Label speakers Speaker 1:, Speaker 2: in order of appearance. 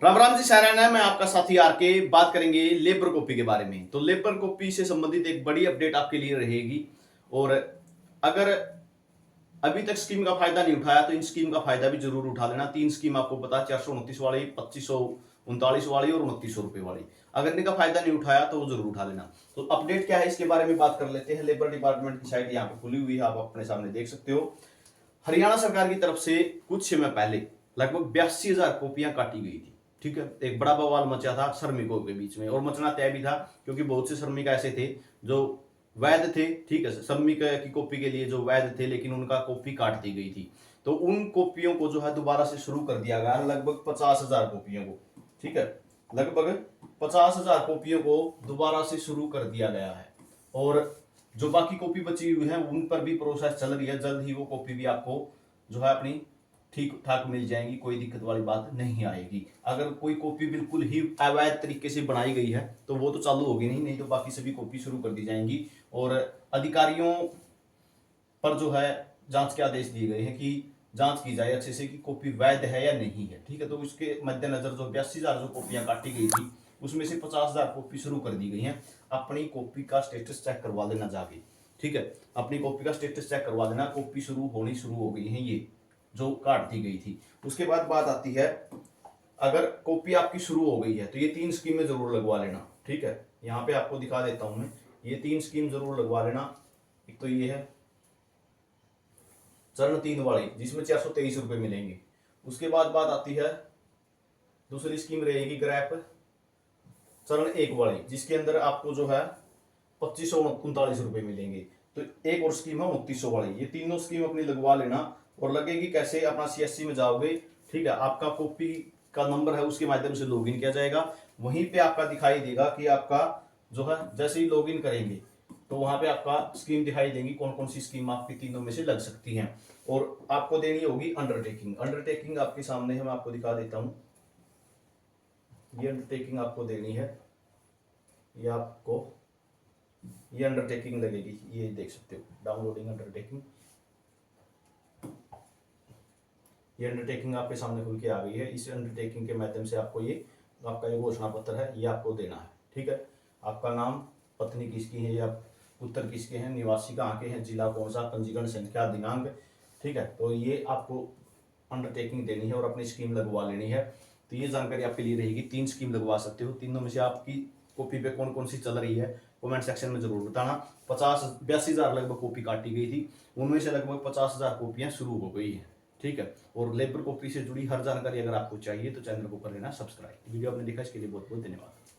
Speaker 1: राम राम जी साराना, मैं आपका साथी आर के। बात करेंगे लेबर कॉपी के बारे में। तो लेबर कॉपी से संबंधित एक बड़ी अपडेट आपके लिए रहेगी। और अगर अभी तक स्कीम का फायदा नहीं उठाया तो इन स्कीम का फायदा भी जरूर उठा लेना। तीन स्कीम आपको पता, 429 वाली, 2539 वाली और 2900 रुपए वाली। अगर इनका फायदा नहीं उठाया तो वो जरूर उठा लेना। तो अपडेट क्या है इसके बारे में बात कर लेते हैं। लेबर डिपार्टमेंट की साइट यहाँ पे खुली हुई है, आप अपने सामने देख सकते हो। हरियाणा सरकार की तरफ से कुछ समय पहले लगभग 82,000 कॉपियां काटी गई थी। ठीक है, एक बड़ा बवाल मचा था श्रमिकों के बीच में, और मचना तय भी था क्योंकि बहुत से श्रमिक ऐसे थे जो वैध थे। ठीक है, श्रमिक की कॉपी के लिए जो वैध थे, लेकिन उनका कॉपी काट दी गई थी। तो उन कॉपियों को जो है दोबारा से शुरू कर दिया गया, लगभग 50,000 कॉपियों को। ठीक है, लगभग 50,000 कॉपियों को दोबारा से शुरू कर दिया गया है। और जो बाकी कॉपी बची हुई है उन पर भी प्रोसेस चल रही है। जल्द ही वो कॉपी भी आपको जो है अपनी ठीक ठाक मिल जाएंगी, कोई दिक्कत वाली बात नहीं आएगी। अगर कोई कॉपी बिल्कुल ही अवैध तरीके से बनाई गई है तो वो तो चालू होगी नहीं तो बाकी सभी कॉपी शुरू कर दी जाएंगी। और अधिकारियों पर जो है जांच के आदेश दिए गए हैं कि जांच की जाए अच्छे से कि कॉपी वैध है या नहीं है। ठीक है, तो इसके मद्देनजर जो 82,000 जो कॉपियां काटी गई थी उसमें से 50,000 कॉपी शुरू कर दी गई हैं। अपनी कॉपी का स्टेटस चेक करवा लेना जाके। ठीक है, अपनी कॉपी का स्टेटस चेक करवा लेना, कॉपी शुरू हो गई है ये जो काट दी गई थी। उसके बाद बात आती है, अगर कॉपी आपकी शुरू हो गई है तो ये तीन स्कीमें जरूर लगवा लेना। ठीक है, यहाँ पे आपको दिखा देता हूं मैं, ये तीन स्कीम जरूर लगवा लेना। एक तो ये है चरण 3 वाली जिसमें 423 रुपए मिलेंगे। उसके बाद बात आती है, दूसरी स्कीम रहेगी ग्रैप चरण 1 वाली, जिसके अंदर आपको जो है 2539 रुपए मिलेंगे। तो एक और स्कीम है 2900 वाली। ये तीनों स्कीम अपनी लगवा लेना। और लगेगी कैसे, अपना सीएससी में जाओगे। ठीक है, आपका कॉपी का नंबर है उसके माध्यम से लॉगिन किया जाएगा। वहीं पे आपका दिखाई देगा कि आपका जो है जैसे ही लॉगिन करेंगे तो वहां पे आपका स्कीम दिखाई देंगी, कौन कौन सी स्कीम आपकी तीनों में से लग सकती हैं। और आपको देनी होगी अंडरटेकिंग। अंडरटेकिंग आपके सामने है, मैं आपको दिखा देता हूं। ये अंडरटेकिंग आपको देनी है, ये आपको ये अंडरटेकिंग लगेगी, ये देख सकते हो, डाउनलोडिंग अंडरटेकिंग। ये अंडरटेकिंग आपके सामने खुल के आ गई है। इस अंडरटेकिंग के माध्यम से आपको ये आपका जो घोषणा पत्र है ये आपको देना है। ठीक है, आपका नाम, पत्नी किसकी है या पुत्र किसके हैं, निवासी कहाँ के हैं, जिला कौन सा, पंजीकरण संख्या, दिनांक। ठीक है, तो ये आपको अंडरटेकिंग देनी है और अपनी स्कीम लगवा लेनी है। तो ये जानकारी आपके लिए रहेगी। तीन स्कीम लगवा सकते हो, तीनों में से आपकी कॉपी पे कौन कौन सी चल रही है कमेंट सेक्शन में जरूर बताना। 82,000 लगभग कॉपी काटी गई थी, उनमें से लगभग 50,000 कॉपियां शुरू हो गई है। ठीक है, और लेबर कॉपी से जुड़ी हर जानकारी अगर आपको चाहिए तो चैनल को कर लेना सब्सक्राइब। वीडियो आपने देखा इसके लिए बहुत बहुत धन्यवाद।